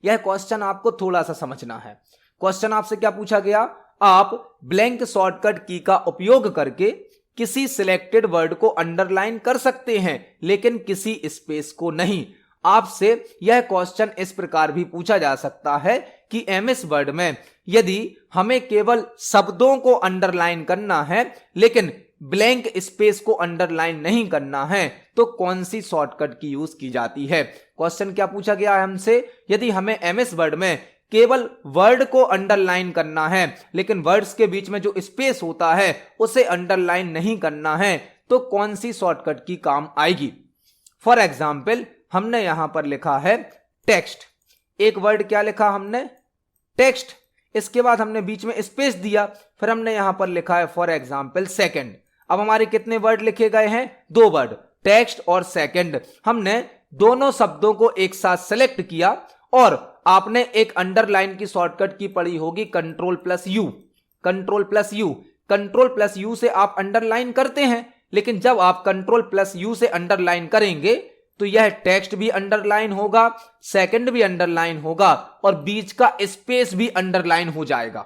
यह क्वेश्चन आपको थोड़ा सा समझना है। क्वेश्चन आपसे क्या पूछा गया, आप ब्लैंक शॉर्टकट की का उपयोग करके किसी सिलेक्टेड वर्ड को अंडरलाइन कर सकते हैं लेकिन किसी स्पेस को नहीं। आपसे यह क्वेश्चन इस प्रकार भी पूछा जा सकता है कि एमएस वर्ड में यदि हमें केवल शब्दों को अंडरलाइन करना है लेकिन ब्लैंक स्पेस को अंडरलाइन नहीं करना है तो कौन सी शॉर्टकट की यूज की जाती है। क्वेश्चन क्या पूछा गया है हमसे, यदि हमें एमएस वर्ड में केवल वर्ड को अंडरलाइन करना है लेकिन वर्ड्स के बीच में जो स्पेस होता है उसे अंडरलाइन नहीं करना है तो कौन सी शॉर्टकट की काम आएगी। फॉर एग्जाम्पल हमने यहां पर लिखा है टेक्स्ट, एक वर्ड क्या लिखा हमने, टेक्स्ट, इसके बाद हमने बीच में स्पेस दिया, फिर हमने यहां पर लिखा है फॉर एग्जाम्पल सेकंड। अब हमारे कितने वर्ड लिखे गए हैं, 2 वर्ड, टेक्स्ट और सेकंड। हमने दोनों शब्दों को एक साथ सेलेक्ट किया और आपने एक अंडरलाइन की शॉर्टकट की पढ़ी होगी control plus you. Control plus you, control plus you से आप अंडरलाइन करते हैं लेकिन जब आप कंट्रोल प्लस यू से अंडरलाइन करेंगे तो यह टेक्स्ट भी अंडरलाइन होगा, सेकंड भी अंडरलाइन होगा और बीच का स्पेस भी अंडरलाइन हो जाएगा।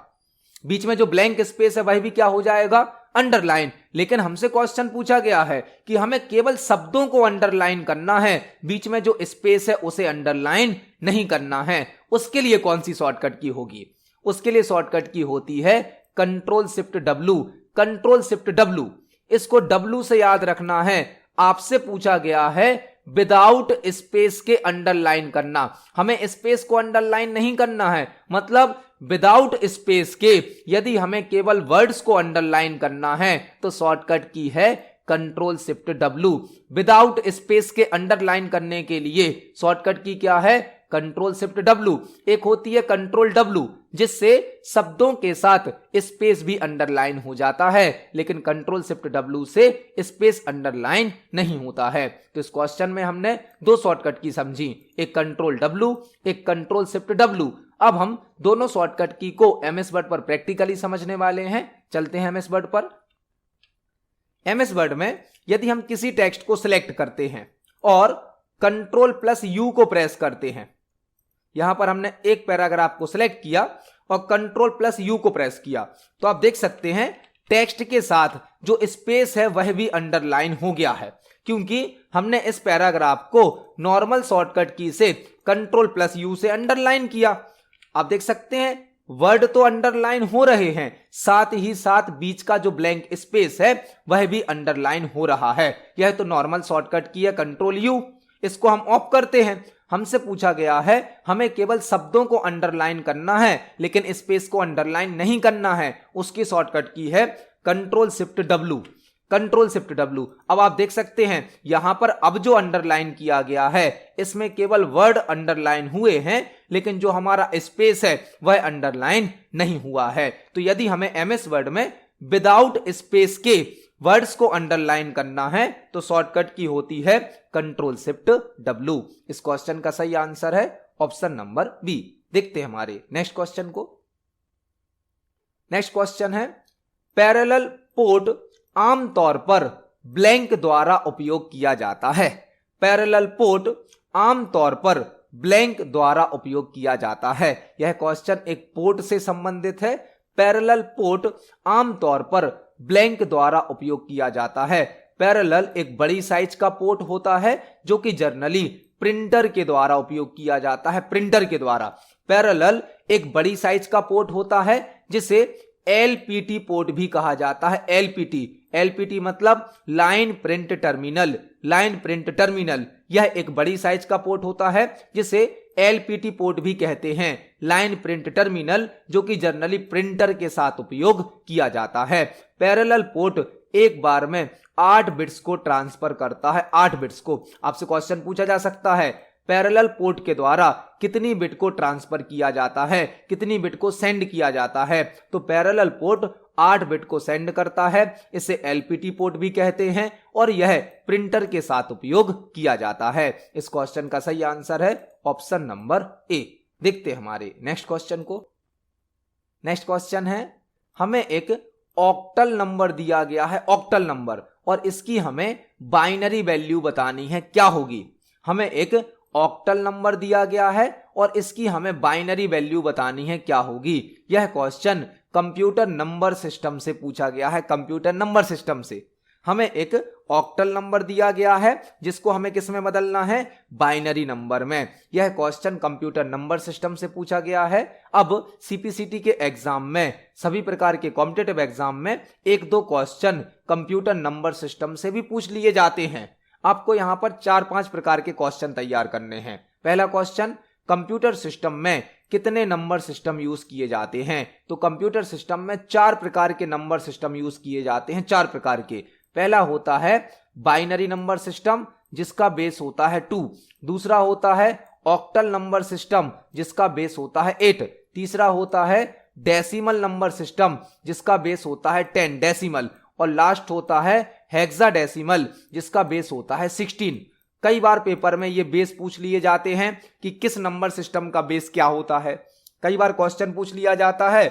बीच में जो ब्लैंक स्पेस है वह भी क्या हो जाएगा, अंडरलाइन। लेकिन हमसे क्वेश्चन पूछा गया है कि हमें केवल शब्दों को अंडरलाइन करना है, बीच में जो स्पेस है उसे अंडरलाइन नहीं करना है। उसके लिए कौन सी शॉर्टकट की होगी, उसके लिए शॉर्टकट की होती है control shift W. Control shift W, इसको डब्ल्यू से याद रखना है। आपसे पूछा गया है विदाउट स्पेस के अंडरलाइन करना, हमें स्पेस को अंडरलाइन नहीं करना है, मतलब विदाउट स्पेस के यदि हमें केवल वर्ड्स को अंडरलाइन करना है तो शॉर्टकट की है control shift W. Without space के अंडरलाइन करने के लिए शॉर्टकट की क्या है, कंट्रोल शिफ्ट डब्ल्यू। एक होती है कंट्रोल डब्ल्यू जिससे शब्दों के साथ स्पेस भी अंडरलाइन हो जाता है लेकिन कंट्रोल शिफ्ट डब्ल्यू से स्पेस अंडरलाइन नहीं होता है। तो इस क्वेश्चन में हमने 2 शॉर्टकट की समझी, एक कंट्रोल डब्ल्यू, एक कंट्रोल शिफ्ट डब्ल्यू। अब हम दोनों शॉर्टकट की को एमएस वर्ड पर प्रैक्टिकली समझने वाले हैं। चलते हैं एमएस वर्ड पर। एमएस वर्ड में यदि हम किसी टेक्स्ट को सिलेक्ट करते हैं और कंट्रोल प्लस यू को प्रेस करते हैं, यहां पर हमने एक पैराग्राफ को सिलेक्ट किया और कंट्रोल प्लस यू को प्रेस किया तो आप देख सकते हैं टेक्स्ट के साथ जो स्पेस है वह भी अंडरलाइन हो गया है क्योंकि हमने इस पैराग्राफ को नॉर्मल शॉर्टकट की से कंट्रोल प्लस यू से अंडरलाइन किया। आप देख सकते हैं वर्ड तो अंडरलाइन हो रहे हैं, साथ ही साथ बीच का जो ब्लैंक स्पेस है वह भी अंडरलाइन हो रहा है। यह तो नॉर्मल शॉर्टकट की है कंट्रोल यू, इसको हम ऑफ करते हैं। हमसे पूछा गया है हमें केवल शब्दों को अंडरलाइन करना है लेकिन स्पेस को अंडरलाइन नहीं करना है, उसकी शॉर्टकट की है control shift W. Control shift W. अब आप देख सकते हैं यहां पर अब जो अंडरलाइन किया गया है इसमें केवल वर्ड अंडरलाइन हुए हैं लेकिन जो हमारा स्पेस है वह अंडरलाइन नहीं हुआ है। तो यदि हमें एमएस वर्ड में विदाउट स्पेस के वर्ड्स को अंडरलाइन करना है तो शॉर्टकट की होती है कंट्रोल शिफ्ट डब्ल्यू। इस क्वेश्चन का सही आंसर है ऑप्शन नंबर बी। देखते हैं हमारे नेक्स्ट क्वेश्चन को। नेक्स्ट क्वेश्चन है पैरेलल पोर्ट आमतौर पर ब्लैंक द्वारा उपयोग किया जाता है। पैरेलल पोर्ट आमतौर पर ब्लैंक द्वारा उपयोग किया जाता है। यह क्वेश्चन एक पोर्ट से संबंधित है। पैरेलल पोर्ट आमतौर पर ब्लैंक द्वारा उपयोग किया जाता है। पैरेलल एक बड़ी साइज का पोर्ट होता है जो कि जर्नली प्रिंटर के द्वारा उपयोग किया जाता है। प्रिंटर के द्वारा पैरेलल एक बड़ी साइज का पोर्ट होता है जिसे एलपीटी पोर्ट भी कहा जाता है। एलपीटी मतलब line print terminal. Line print terminal यह एक बड़ी साइज का पोर्ट होता है जिसे एलपीटी पोर्ट भी कहते हैं। लाइन प्रिंट टर्मिनल जो कि जर्नली प्रिंटर के साथ उपयोग किया जाता है। पैरेलल पोर्ट एक बार में 8 बिट्स को ट्रांसफर करता है। 8 बिट्स को आपसे क्वेश्चन पूछा जा सकता है पैरेलल पोर्ट के द्वारा कितनी बिट को ट्रांसफर किया जाता है, कितनी बिट को सेंड किया जाता है। तो पैरेलल पोर्ट 8 बिट को सेंड करता है, इसे एलपीटी पोर्ट भी कहते हैं और यह प्रिंटर के साथ उपयोग किया जाता है। इस क्वेश्चन का सही आंसर है ऑप्शन नंबर ए। देखते हैं हमारे नेक्स्ट क्वेश्चन को। नेक्स्ट क्वेश्चन है, हमें एक ऑक्टल नंबर दिया गया है, ऑक्टल नंबर, और इसकी हमें बाइनरी वैल्यू बतानी है, क्या होगी। हमें एक ऑक्टल नंबर दिया गया है और इसकी हमें बाइनरी वैल्यू बतानी है, क्या होगी। यह क्वेश्चन कंप्यूटर नंबर सिस्टम से पूछा गया है, कंप्यूटर नंबर सिस्टम से। हमें एक ऑक्टल नंबर दिया गया है जिसको हमें किस में बदलना है, बाइनरी नंबर में। यह क्वेश्चन कंप्यूटर नंबर सिस्टम से पूछा गया है। अब सीपीसीटी के एग्जाम में, सभी प्रकार के कॉम्पिटिटिव एग्जाम में 1-2 क्वेश्चन कंप्यूटर नंबर सिस्टम से भी पूछ लिए जाते हैं। आपको यहां पर 4-5 प्रकार के क्वेश्चन तैयार करने हैं। पहला क्वेश्चन, कंप्यूटर सिस्टम में कितने नंबर सिस्टम यूज किए जाते हैं। तो कंप्यूटर सिस्टम में 4 प्रकार के नंबर सिस्टम यूज किए जाते हैं, 4 प्रकार के। पहला होता है बाइनरी नंबर सिस्टम जिसका बेस होता है 2। दूसरा होता है ऑक्टल नंबर सिस्टम जिसका बेस होता है 8। तीसरा होता है डेसिमल नंबर सिस्टम जिसका बेस होता है 10 डेसिमल। और लास्ट होता है हेक्साडेसिमल जिसका बेस होता है 16। कई बार पेपर में ये बेस पूछ लिए जाते हैं कि किस नंबर सिस्टम का बेस क्या होता है। कई बार क्वेश्चन पूछ लिया जाता है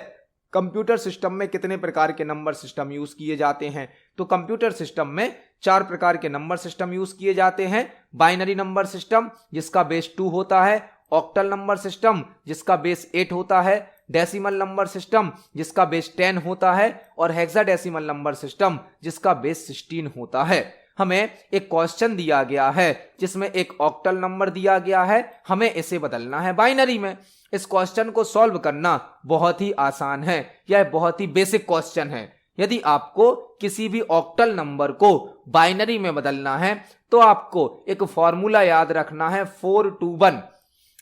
कंप्यूटर सिस्टम में कितने प्रकार के नंबर सिस्टम यूज किए जाते हैं। तो कंप्यूटर सिस्टम में 4 प्रकार के नंबर सिस्टम यूज किए जाते हैं। बाइनरी नंबर सिस्टम जिसका बेस 2 होता है, ऑक्टल नंबर सिस्टम जिसका बेस 8 होता है, डेसिमल नंबर सिस्टम जिसका बेस 10 होता है और हेक्साडेसिमल नंबर सिस्टम जिसका बेस 16 होता है। हमें एक क्वेश्चन दिया गया है जिसमें एक ऑक्टल नंबर दिया गया है, हमें इसे बदलना है बाइनरी में। इस क्वेश्चन को सॉल्व करना बहुत ही आसान है, यह बहुत ही बेसिक क्वेश्चन है। यदि आपको किसी भी ऑक्टल नंबर को बाइनरी में बदलना है तो आपको एक फॉर्मूला याद रखना है 4 to 1।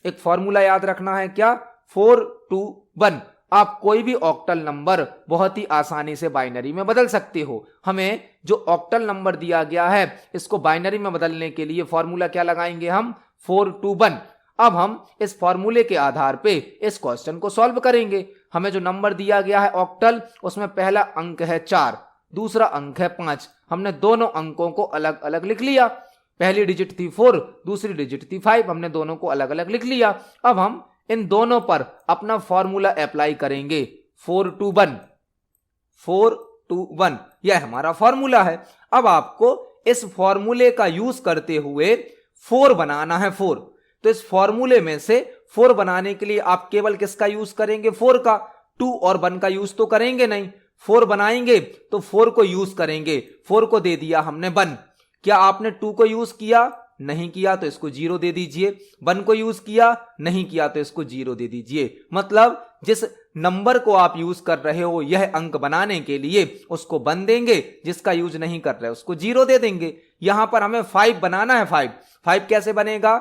एक फॉर्मूला याद रखना है, क्या, 4 to 1। आप कोई भी ऑक्टल नंबर बहुत ही आसानी से बाइनरी में बदल सकते हो। हमें जो ऑक्टल नंबर दिया गया है इसको बाइनरी में बदलने के लिए फॉर्मूला क्या लगाएंगे हम, 4 to 1। अब हम इस फॉर्मूले के आधार पे इस क्वेश्चन को सॉल्व करेंगे। हमें जो नंबर दिया गया है ऑक्टल, उसमें पहला अंक है 4, दूसरा अंक है 5। हमने दोनों अंकों को अलग अलग लिख लिया। पहली डिजिट थी 4, दूसरी डिजिट थी 5, हमने दोनों को अलग अलग लिख लिया। अब हम इन दोनों पर अपना फॉर्मूला अप्लाई करेंगे, 4 to 1। 4 to 1 यह हमारा फॉर्मूला है। अब आपको इस फॉर्मूले का यूज करते हुए 4 बनाना है, 4। तो इस फॉर्मूले में से 4 बनाने के लिए आप केवल किसका यूज करेंगे, 4 का। 2 और 1 का यूज तो करेंगे नहीं। 4 बनाएंगे तो 4 को यूज करेंगे। 4 को दे दिया हमने 1। क्या आपने 2 को यूज किया, नहीं किया, तो इसको 0 दे दीजिए। 1 को यूज किया, नहीं किया, तो इसको 0 दे दीजिए। मतलब जिस नंबर को आप यूज कर रहे हो यह अंक बनाने के लिए उसको 1 देंगे, जिसका यूज नहीं कर रहे उसको 0 दे देंगे। यहां पर हमें 5 बनाना है। 5 कैसे बनेगा,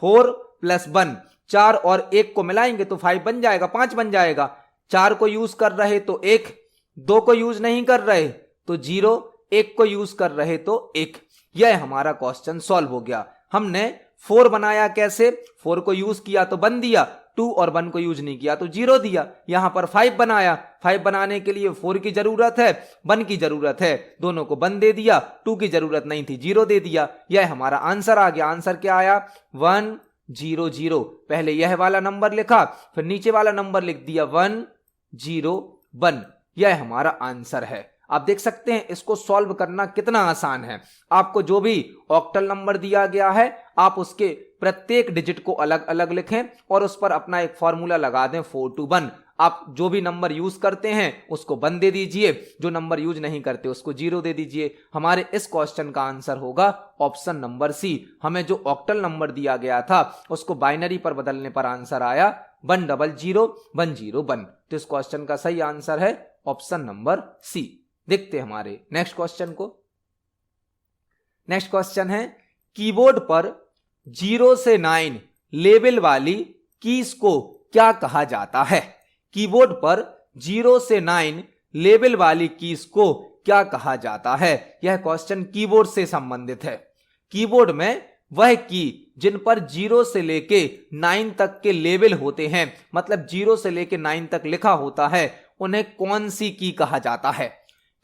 4 + 1, 4 और 1 को मिलाएंगे तो 5 बन जाएगा, 5 बन जाएगा। 4 को यूज कर रहे तो 1, 2 को यूज नहीं कर रहे तो 0, 1 को यूज कर रहे तो 1। यह हमारा क्वेश्चन सॉल्व हो गया। हमने 4 बनाया कैसे, 4 को यूज किया तो 1 दिया, 2 और 1 को यूज नहीं किया तो 0 दिया। यहां पर 5 बनाया, 5 बनाने के लिए 4 की जरूरत है, 1 की जरूरत है, दोनों को 1 दे दिया, 2 की जरूरत नहीं थी, 0 दे दिया। यह हमारा आंसर आ गया। आंसर क्या आया, 1 0 0। पहले यह वाला नंबर लिखा, फिर नीचे वाला नंबर लिख दिया, 1 0 1। यह हमारा आंसर है। आप देख सकते हैं इसको सॉल्व करना कितना आसान है। आपको जो भी ऑक्टल नंबर दिया गया है आप उसके प्रत्येक डिजिट को अलग अलग लिखें और उस पर अपना एक फॉर्मूला लगा दें, 4 to 1। आप जो भी नंबर यूज करते हैं उसको 1 दे दीजिए, जो नंबर यूज नहीं करते उसको 0 दे दीजिए। हमारे इस क्वेश्चन का आंसर होगा ऑप्शन नंबर सी। हमें जो ऑक्टल नंबर दिया गया था उसको बाइनरी पर बदलने पर आंसर आया 100 101। तो इस क्वेश्चन का सही आंसर है ऑप्शन नंबर सी। देखते हैं हमारे नेक्स्ट क्वेश्चन को। नेक्स्ट क्वेश्चन है, कीबोर्ड पर 0 से 9 लेबल वाली कीज को क्या कहा जाता है। कीबोर्ड पर 0 से 9 लेबल वाली कीज को क्या कहा जाता है। यह क्वेश्चन कीबोर्ड से संबंधित है। कीबोर्ड में वह की जिन पर 0 से लेके 9 तक के लेबल होते हैं, मतलब 0 से लेके 9 तक लिखा होता है, उन्हें कौन सी की कहा जाता है।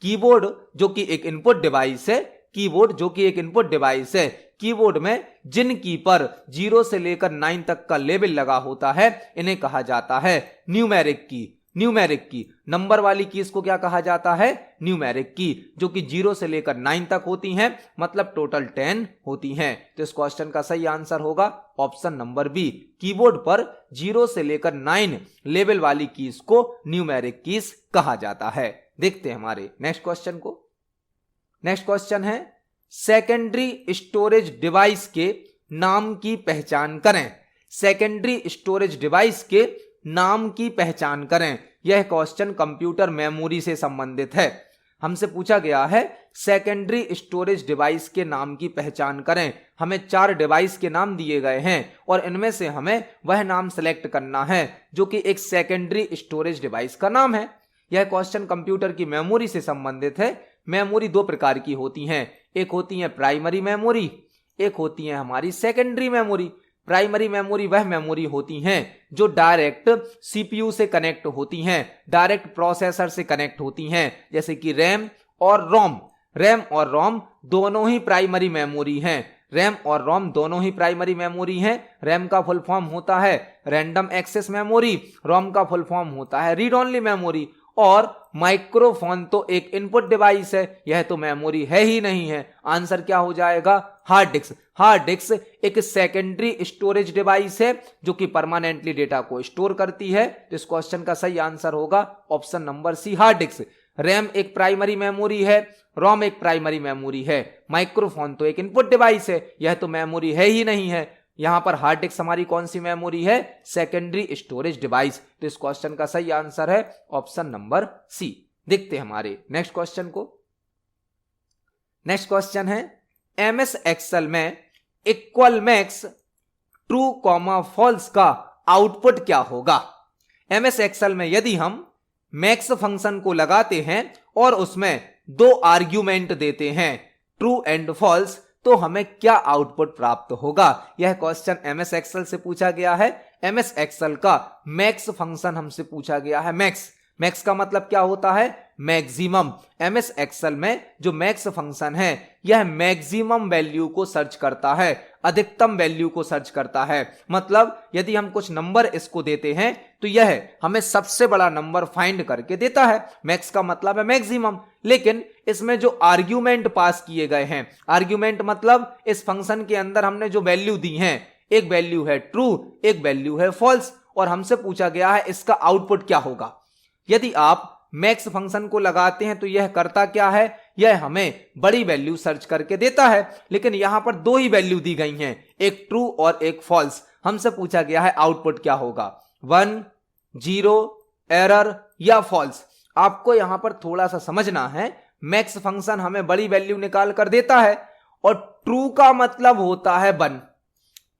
कीबोर्ड जो कि एक इनपुट डिवाइस है, कीबोर्ड जो कि एक इनपुट डिवाइस है, कीबोर्ड में जिन की पर 0 से लेकर 9 तक का लेबल लगा होता है, इन्हें कहा जाता है न्यूमेरिक की। न्यूमेरिक की नंबर वाली कीज को क्या कहा जाता है, न्यूमेरिक की, जो कि 0 से लेकर 9 तक होती हैं, मतलब टोटल 10 होती हैं। तो इस क्वेश्चन का सही आंसर होगा ऑप्शन नंबर बी। कीबोर्ड पर 0 से लेकर 9 लेवल वाली कीज को न्यूमेरिक कीज कहा जाता है। देखते हैं हमारे नेक्स्ट क्वेश्चन को। नेक्स्ट क्वेश्चन है सेकेंडरी स्टोरेज डिवाइस के नाम की पहचान करें। सेकेंडरी स्टोरेज डिवाइस के नाम की पहचान करें। यह क्वेश्चन कंप्यूटर मेमोरी से संबंधित है। हमसे पूछा गया है सेकेंडरी स्टोरेज डिवाइस के नाम की पहचान करें। हमें 4 डिवाइस के नाम दिए गए हैं और इनमें से हमें वह नाम सेलेक्ट करना है जो कि एक सेकेंडरी स्टोरेज डिवाइस का नाम है। यह क्वेश्चन कंप्यूटर की मेमोरी से संबंधित है। मेमोरी 2 प्रकार की होती हैं, एक होती है प्राइमरी मेमोरी, एक होती है हमारी सेकेंडरी मेमोरी। प्राइमरी मेमोरी वह मेमोरी होती हैं जो डायरेक्ट सीपीयू से कनेक्ट होती हैं, डायरेक्ट प्रोसेसर से कनेक्ट होती हैं, जैसे कि रैम और रोम। रैम और रोम दोनों ही प्राइमरी मेमोरी हैं। रैम और रोम दोनों ही प्राइमरी मेमोरी हैं। रैम का फुल फॉर्म होता है रैंडम एक्सेस मेमोरी, रोम का फुल फॉर्म होता है रीड ओनली मेमोरी। और माइक्रोफोन तो एक इनपुट डिवाइस है, यह तो मेमोरी है ही नहीं है। आंसर क्या हो जाएगा, हार्ड डिस्क। हार्ड डिस्क एक सेकेंडरी स्टोरेज डिवाइस है जो कि परमानेंटली डेटा को स्टोर करती है। तो इस क्वेश्चन का सही आंसर होगा option number C, hard disk. RAM एक प्राइमरी मेमोरी है, रोम एक प्राइमरी मेमोरी है, माइक्रोफोन तो एक इनपुट डिवाइस है, यह तो मेमोरी है ही नहीं है। यहां पर हार्ड डिस्क हमारी कौन सी मेमोरी है, सेकेंडरी स्टोरेज डिवाइस। तो इस क्वेश्चन का सही आंसर है ऑप्शन नंबर सी। देखते हैं हमारे नेक्स्ट क्वेश्चन को। नेक्स्ट क्वेश्चन है एमएस एक्सेल में equal max true comma false का आउटपुट क्या होगा। एमएस एक्सेल में यदि हम मैक्स फंक्शन को लगाते हैं और उसमें 2 आर्ग्यूमेंट देते हैं ट्रू एंड फॉल्स, तो हमें क्या आउटपुट प्राप्त होगा। यह क्वेश्चन एमएस एक्सेल से पूछा गया है। एमएस एक्सेल का मैक्स फंक्शन हमसे पूछा गया है। मैक्स, मैक्स का मतलब क्या होता है, मैक्सिमम। एमएस एक्सेल में जो मैक्स फंक्शन है यह मैक्सिमम वैल्यू को सर्च करता है, अधिकतम वैल्यू को सर्च करता है। मतलब यदि हम कुछ नंबर इसको देते हैं तो यह हमें सबसे बड़ा नंबर फाइंड करके देता है। मैक्स का मतलब है मैक्सिमम। लेकिन इसमें जो आर्ग्यूमेंट पास किए गए हैं, आर्ग्यूमेंट मतलब इस फंक्शन के अंदर हमने जो वैल्यू दी है, एक वैल्यू है ट्रू, एक वैल्यू है फॉल्स, और हमसे पूछा गया है इसका आउटपुट क्या होगा। यदि आप मैक्स फंक्शन को लगाते हैं तो यह करता क्या है, यह हमें बड़ी वैल्यू सर्च करके देता है। लेकिन यहां पर 2 ही वैल्यू दी गई हैं, एक ट्रू और एक फॉल्स। हमसे पूछा गया है आउटपुट क्या होगा, 1, 0, एरर या फॉल्स। आपको यहां पर थोड़ा सा समझना है, मैक्स फंक्शन हमें बड़ी वैल्यू निकाल कर देता है और ट्रू का मतलब होता है 1।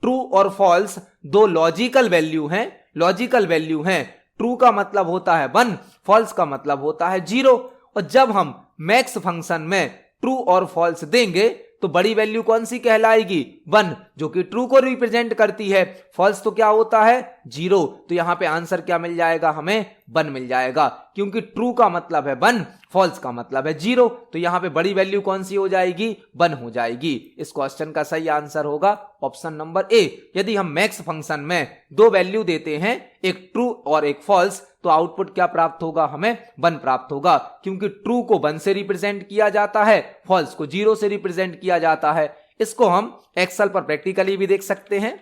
ट्रू और फॉल्स 2 लॉजिकल वैल्यू हैं, लॉजिकल वैल्यू हैं। ट्रू का मतलब होता है 1, फॉल्स का मतलब होता है 0। और जब हम मैक्स फंक्शन में ट्रू और फॉल्स देंगे तो बड़ी वैल्यू कौन सी कहलाएगी, 1, जो कि ट्रू को रिप्रेजेंट करती है। फॉल्स तो क्या होता है, 0। तो यहां पे आंसर क्या मिल जाएगा, हमें 1 मिल जाएगा, क्योंकि ट्रू का मतलब है 1, फॉल्स का मतलब है 0। तो यहां पे बड़ी वैल्यू कौन सी हो जाएगी, 1 हो जाएगी। इस क्वेश्चन का सही आंसर होगा ऑप्शन नंबर ए। यदि हम मैक्स फंक्शन में 2 वैल्यू देते हैं, एक ट्रू और एक फॉल्स, तो आउटपुट क्या प्राप्त होगा, हमें 1 प्राप्त होगा, क्योंकि ट्रू को 1 से रिप्रेजेंट किया जाता है, फॉल्स को 0 से रिप्रेजेंट किया जाता है। इसको हम एक्सेल पर प्रैक्टिकली भी देख सकते हैं।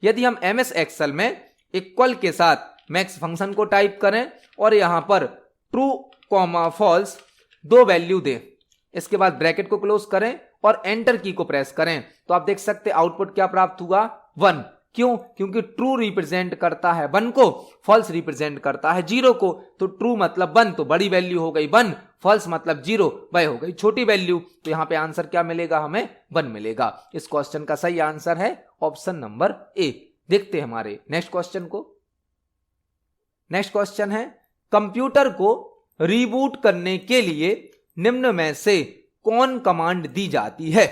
यदि हम एमएस एक्सेल में इक्वल के साथ मैक्स फंक्शन को टाइप करें और यहां पर ट्रू कॉमा फॉल्स 2 वैल्यू दें, इसके बाद ब्रैकेट को क्लोज करें और एंटर की को प्रेस करें, तो आप देख सकते हैं आउटपुट क्या प्राप्त हुआ, 1। क्यों, क्योंकि ट्रू रिप्रेजेंट करता है 1 को, फॉल्स रिप्रेजेंट करता है 0 को। तो ट्रू मतलब 1 तो बड़ी वैल्यू हो गई 1, फॉल्स मतलब 0 वह हो गई छोटी वैल्यू। तो यहां पे आंसर क्या मिलेगा, हमें 1 मिलेगा। इस क्वेश्चन का सही आंसर है ऑप्शन नंबर ए। देखते हैं हमारे नेक्स्ट क्वेश्चन को। नेक्स्ट क्वेश्चन है कंप्यूटर को रीबूट करने के लिए निम्न में से कौन कमांड दी जाती है?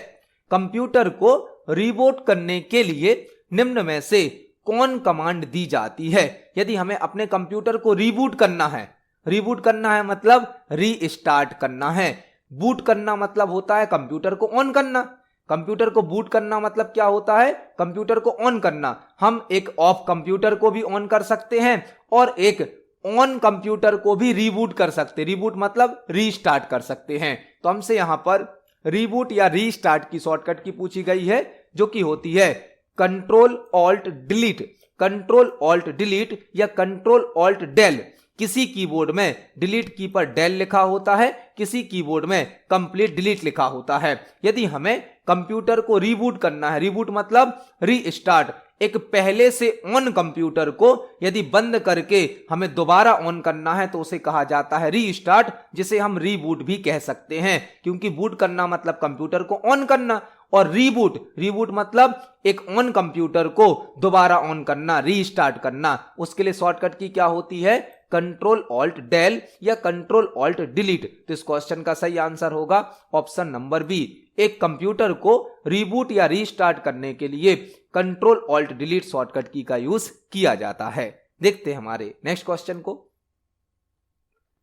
कंप्यूटर को रीबूट करने के लिए निम्न में से कौन कमांड दी जाती है? यदि हमें अपने कंप्यूटर को रीबूट करना है मतलब रीस्टार्ट करना है। बूट करना मतलब होता है कंप्यूटर को ऑन करना। कंप्यूटर को बूट करना मतलब क्या होता है? कंप्यूटर को ऑन करना। हम एक ऑफ कंप्यूटर को भी ऑन कर सकते हैं और एक ऑन कंप्यूटर को भी रीबूट कर सकते हैं। रीबूट मतलब रीस्टार्ट कर सकते हैं। तो हमसे यहां पर रीबूट या रीस्टार्ट की शॉर्टकट की पूछी गई है, जो कि होती है control alt delete. Control alt delete या कंट्रोल ऑल्ट डेल। किसी कीबोर्ड में डिलीट की पर डेल लिखा होता है, किसी कीबोर्ड में कंप्लीट डिलीट लिखा होता है। यदि हमें कंप्यूटर को रीबूट करना है, रीबूट मतलब रीस्टार्ट, एक पहले से ऑन कंप्यूटर को यदि बंद करके हमें दोबारा ऑन करना है तो उसे कहा जाता है रीस्टार्ट, जिसे हम रीबूट भी कह सकते हैं। क्योंकि बूट करना मतलब कंप्यूटर को ऑन करना और रीबूट मतलब एक ऑन कंप्यूटर को दोबारा ऑन करना, रीस्टार्ट करना। उसके लिए शॉर्टकट की क्या होती है? कंट्रोल ऑल्ट डेल या कंट्रोल ऑल्ट डिलीट। तो इस क्वेश्चन का सही आंसर होगा ऑप्शन नंबर बी। एक कंप्यूटर को रीबूट या रीस्टार्ट करने के लिए कंट्रोल ऑल्ट डिलीट शॉर्टकट की का यूज किया जाता है। देखते हैं हमारे नेक्स्ट क्वेश्चन को।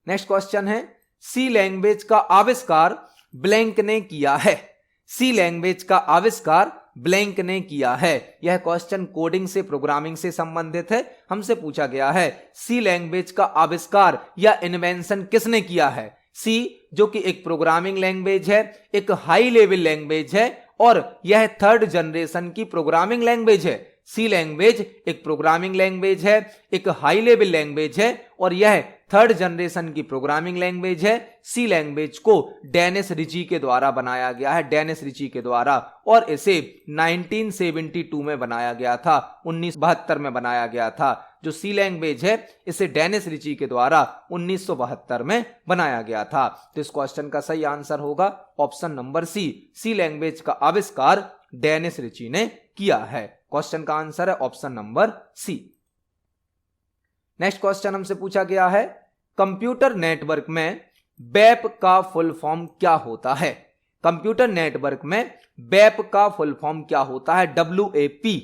नेक्स्ट क्वेश्चन है, सी लैंग्वेज का आविष्कार ब्लैंक ने किया है। सी लैंग्वेज का आविष्कार ब्लैंक ने किया है। यह क्वेश्चन कोडिंग से, प्रोग्रामिंग से संबंधित है। हमसे पूछा गया है सी लैंग्वेज का आविष्कार या इन्वेंशन किसने किया है? सी जो कि एक प्रोग्रामिंग लैंग्वेज है, एक हाई लेवल लैंग्वेज है और यह थर्ड जनरेशन की प्रोग्रामिंग लैंग्वेज है। सी लैंग्वेज एक प्रोग्रामिंग लैंग्वेज है, एक हाई लेवल लैंग्वेज है और यह थर्ड जनरेशन की प्रोग्रामिंग लैंग्वेज है। सी लैंग्वेज को डेनिस रिची के द्वारा बनाया गया है, डेनिस रिची के द्वारा, और इसे 1972 में बनाया गया था, 1972 में बनाया गया था। जो सी लैंग्वेज है इसे डेनिस रिची के द्वारा 1972 में बनाया गया था। तो इस क्वेश्चन का सही आंसर होगा ऑप्शन नंबर सी। सी लैंग्वेज का आविष्कार डेनिस रिची ने किया है। क्वेश्चन का आंसर है option number C. Next question हमसे पूछा गया है, कंप्यूटर नेटवर्क में बैप का फुल फॉर्म क्या होता है? कंप्यूटर नेटवर्क में बैप का फुल फॉर्म क्या होता है? WAP।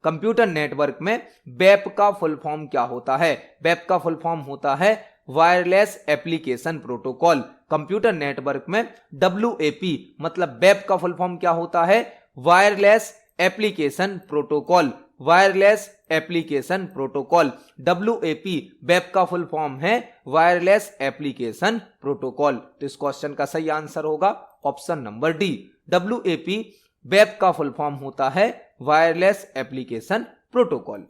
कंप्यूटर नेटवर्क में बैप का फुल फॉर्म क्या होता है? बैप का फुल फॉर्म होता है wireless application protocol. Computer network में WAP मतलब बैप का फुल फॉर्म क्या होता है? Wireless application protocol. Wireless application protocol, WAP bap का फुल फॉर्म है वायरलेस एप्लीकेशन प्रोटोकॉल। तो इस क्वेश्चन का सही आंसर होगा option number D. WAP bap का फुल फॉर्म होता है वायरलेस एप्लीकेशन प्रोटोकॉल।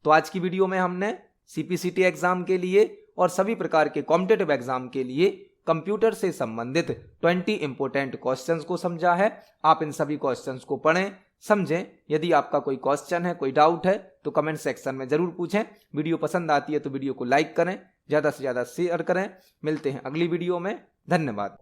तो आज की वीडियो में हमने CPCT एग्जाम के लिए और सभी प्रकार के कॉम्पिटिटिव एग्जाम के लिए कंप्यूटर से संबंधित 20 इंपोर्टेंट क्वेश्चंस को समझा है। आप इन सभी क्वेश्चंस को पढ़ें, समझें। यदि आपका कोई क्वेश्चन है, कोई डाउट है तो कमेंट सेक्शन में जरूर पूछें। वीडियो पसंद आती है तो वीडियो को लाइक करें, ज्यादा से ज्यादा शेयर करें। मिलते हैं अगली वीडियो में। धन्यवाद।